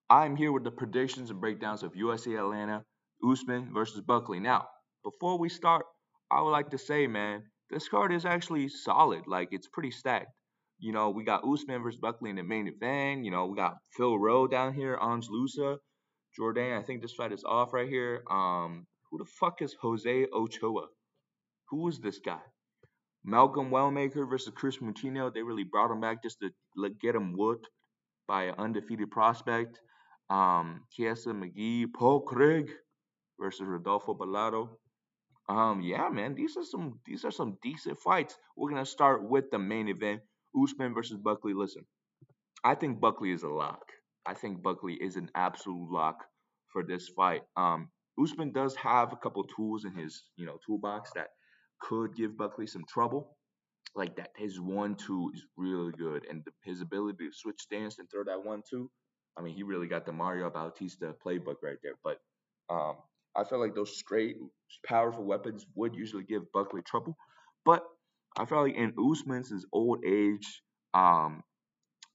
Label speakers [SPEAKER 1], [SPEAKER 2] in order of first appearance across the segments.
[SPEAKER 1] I'm here with the predictions and breakdowns of UFC Atlanta, Usman versus Buckley. Now, before we start, I would like to say, man, this card is actually solid. Like, it's pretty stacked. We got Usman versus Buckley in the main event. We got Phil Rowe down here, Ange Lusa, Jordan. I think this fight is off right here. Who the fuck is Jose Ochoa? Who is this guy? Malcolm Wellmaker versus Chris Moutinho. They really brought him back just to get him whooped by an undefeated prospect. Chiesa McGee, Paul Craig versus Rodolfo Ballado. Yeah, man, these are some decent fights. We're gonna start with the main event, Usman versus Buckley. Listen, I think Buckley is a lock. I think Buckley is an absolute lock for this fight. Usman does have a couple tools in his toolbox that could give Buckley some trouble. Like that, his 1-2 is really good, and his ability to switch stance and throw that 1-2. I mean, he really got the Mario Bautista playbook right there. But um, I feel like those straight, powerful weapons would usually give Buckley trouble. But I feel like in Usman's old age, um,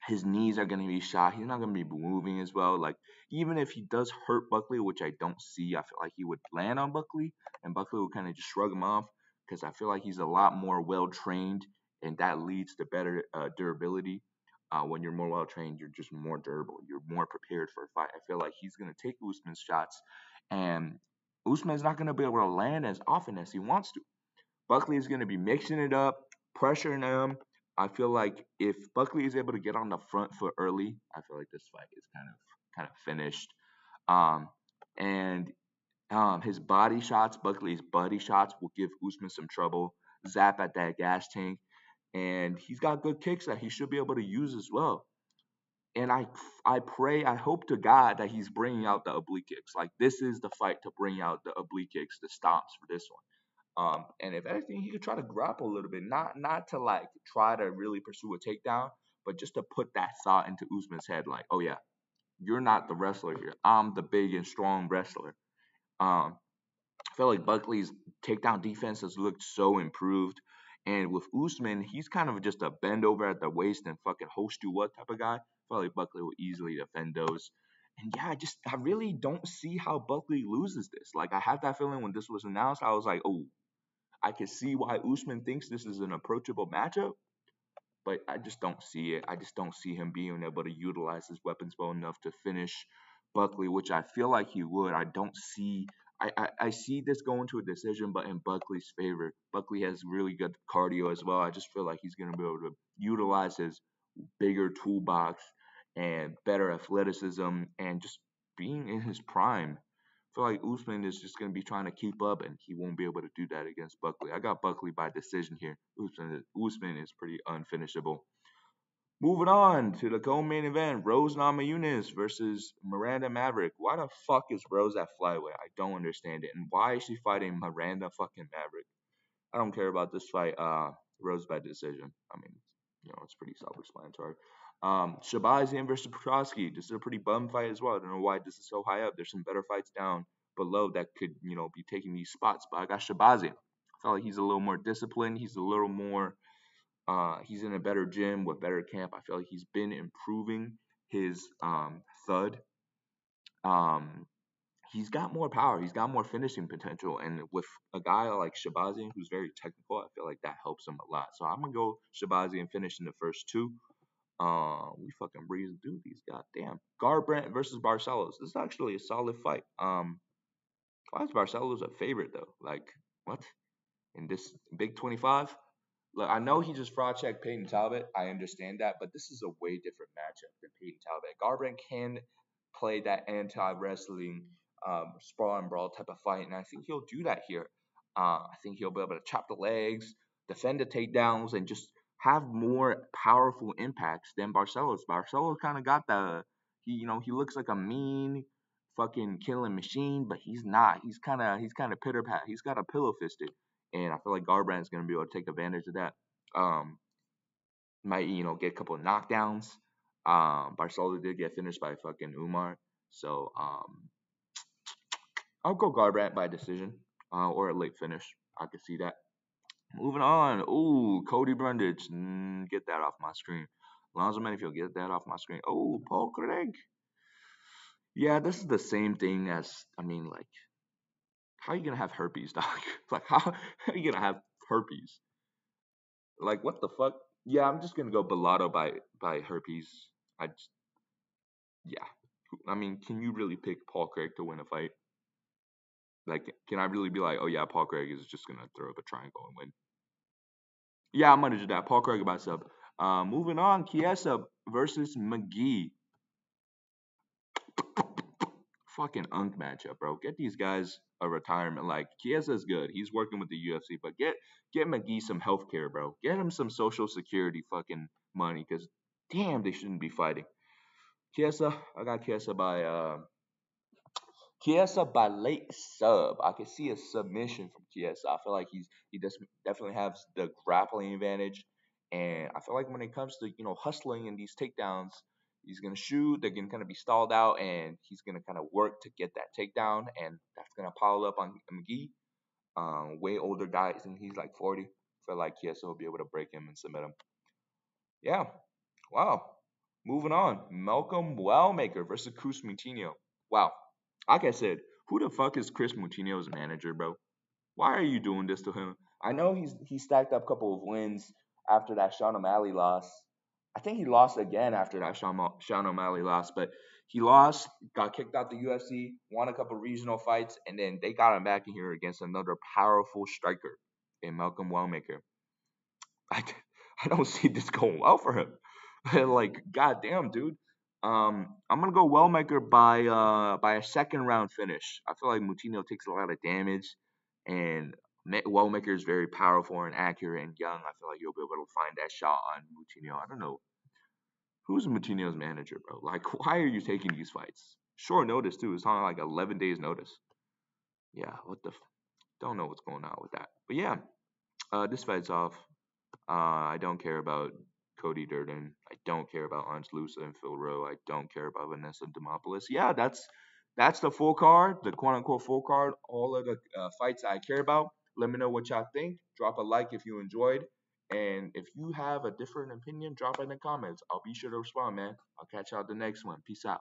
[SPEAKER 1] his knees are going to be shot. He's not going to be moving as well. Like, even if he does hurt Buckley, which I don't see, I feel like he would land on Buckley, and Buckley would kind of just shrug him off because I feel like he's a lot more well trained, and that leads to better durability. When you're more well trained, you're just more durable. You're more prepared for a fight. I feel like he's going to take Usman's shots, and Usman's not going to be able to land as often as he wants to. Buckley is going to be mixing it up, pressuring him. I feel like if Buckley is able to get on the front foot early, I feel like this fight is kind of finished. Um, and his body shots, Buckley's body shots, will give Usman some trouble. Zap at that gas tank, and he's got good kicks that he should be able to use as well. And I hope to God that he's bringing out the oblique kicks. Like, this is the fight to bring out the oblique kicks, the stomps for this one. And if anything, he could try to grapple a little bit, not to like try to really pursue a takedown, but just to put that thought into Usman's head, like, oh yeah, you're not the wrestler here. I'm the big and strong wrestler. I feel like Buckley's takedown defense has looked so improved. And with Usman, he's kind of just a bend over at the waist and fucking host you up type of guy. I feel like Buckley will easily defend those. And yeah, I really don't see how Buckley loses this. Like, I had that feeling when this was announced. I was like, oh, I can see why Usman thinks this is an approachable matchup, but I just don't see it. I just don't see him being able to utilize his weapons well enough to finish Buckley, which I feel like he would. I don't see. I see this going to a decision, but in Buckley's favor. Buckley has really good cardio as well. I just feel like he's going to be able to utilize his bigger toolbox and better athleticism and just being in his prime. I feel like Usman is just going to be trying to keep up, and he won't be able to do that against Buckley. I got Buckley by decision here. Usman is pretty unfinishable. Moving on to the co-main event, Rose Namajunas versus Miranda Maverick. Why the fuck is Rose at flyweight? I don't understand it. And why is she fighting Miranda fucking Maverick? I don't care about this fight. Rose by decision. I mean, it's pretty self-explanatory. Shabazian versus Petrosky. This is a pretty bum fight as well. I don't know why this is so high up. There's some better fights down below that could, be taking these spots. But I got Shabazian. I feel like he's a little more disciplined. He's a little more. He's in a better gym with better camp. I feel like he's been improving his thud. Um, he's got more power. He's got more finishing potential. And with a guy like Shabazian, who's very technical, I feel like that helps him a lot. So I'm gonna go Shabazian finish in the first two. We fucking breeze through these. Goddamn. Garbrandt versus Barcelos. This is actually a solid fight. Why is Barcelos a favorite though? Like, what? In this Big 25? Look, I know he just fraud checked Peyton Talbot. I understand that, but this is a way different matchup than Peyton Talbot. Garbrandt can play that anti-wrestling sprawl and brawl type of fight, and I think he'll do that here. I think he'll be able to chop the legs, defend the takedowns, and just have more powerful impacts than Barcelos. Barcelos kind of got he looks like a mean fucking killing machine, but he's not. He's kind of pitter pat. He's got a pillow fisted, and I feel like Garbrandt's gonna be able to take advantage of that. Um, might get a couple of knockdowns. Barcelona did get finished by fucking Umar, so I'll go Garbrandt by decision or a late finish. I could see that. Moving on. Ooh, Cody Brundage. Get that off my screen. Alonzo Manifield, get that off my screen. Oh, Paul Craig. Yeah, this is the same thing as, I mean, like, how are you gonna have herpes, dog? Like, how are you gonna have herpes? Like, what the fuck? Yeah, I'm just gonna go Bellotto by herpes. I just, yeah. I mean, can you really pick Paul Craig to win a fight? Like, can I really be like, oh yeah, Paul Craig is just gonna throw up a triangle and win? Yeah, I'm gonna do that. Paul Craig by sub. Moving on, Chiesa versus McGee. Fucking unk matchup, bro. Get these guys a retirement. Like Chiesa's good. He's working with the UFC, but get McGee some health care, bro. Get him some social security fucking money, cause damn, they shouldn't be fighting. Chiesa, I got Chiesa by late sub. I can see a submission from Chiesa. I feel like he does definitely has the grappling advantage, and I feel like when it comes to hustling and these takedowns, he's gonna shoot. They're gonna kind of be stalled out, and he's gonna kind of work to get that takedown, and that's gonna pile up on McGee. Way older guy. I think he's like 40. I feel like Chiesa will be able to break him and submit him. Yeah. Wow. Moving on. Malcolm Wellmaker versus Cruz Moutinho. Wow. Like I said, who the fuck is Chris Moutinho's manager, bro? Why are you doing this to him? I know he stacked up a couple of wins after that Sean O'Malley loss. I think he lost again after that Sean O'Malley loss, but he lost, got kicked out the UFC, won a couple regional fights, and then they got him back in here against another powerful striker in Malcolm Wellmaker. I, I don't see this going well for him. Like, goddamn, dude. I'm gonna go Wellmaker by a second round finish. I feel like Moutinho takes a lot of damage, and Wellmaker is very powerful and accurate and young. I feel like you'll be able to find that shot on Moutinho. I don't know who's Moutinho's manager, bro. Like, why are you taking these fights? Short notice too. It's on like 11 days notice. Yeah, what the? Don't know what's going on with that. But yeah, this fight's off. I don't care about Cody Durden. I don't care about Ange Lusa and Phil Rowe. I don't care about Vanessa Demopoulos. Yeah, that's the full card, the quote unquote full card. All of the fights I care about. Let me know what y'all think. Drop a like if you enjoyed. And if you have a different opinion, drop it in the comments. I'll be sure to respond, man. I'll catch y'all at the next one. Peace out.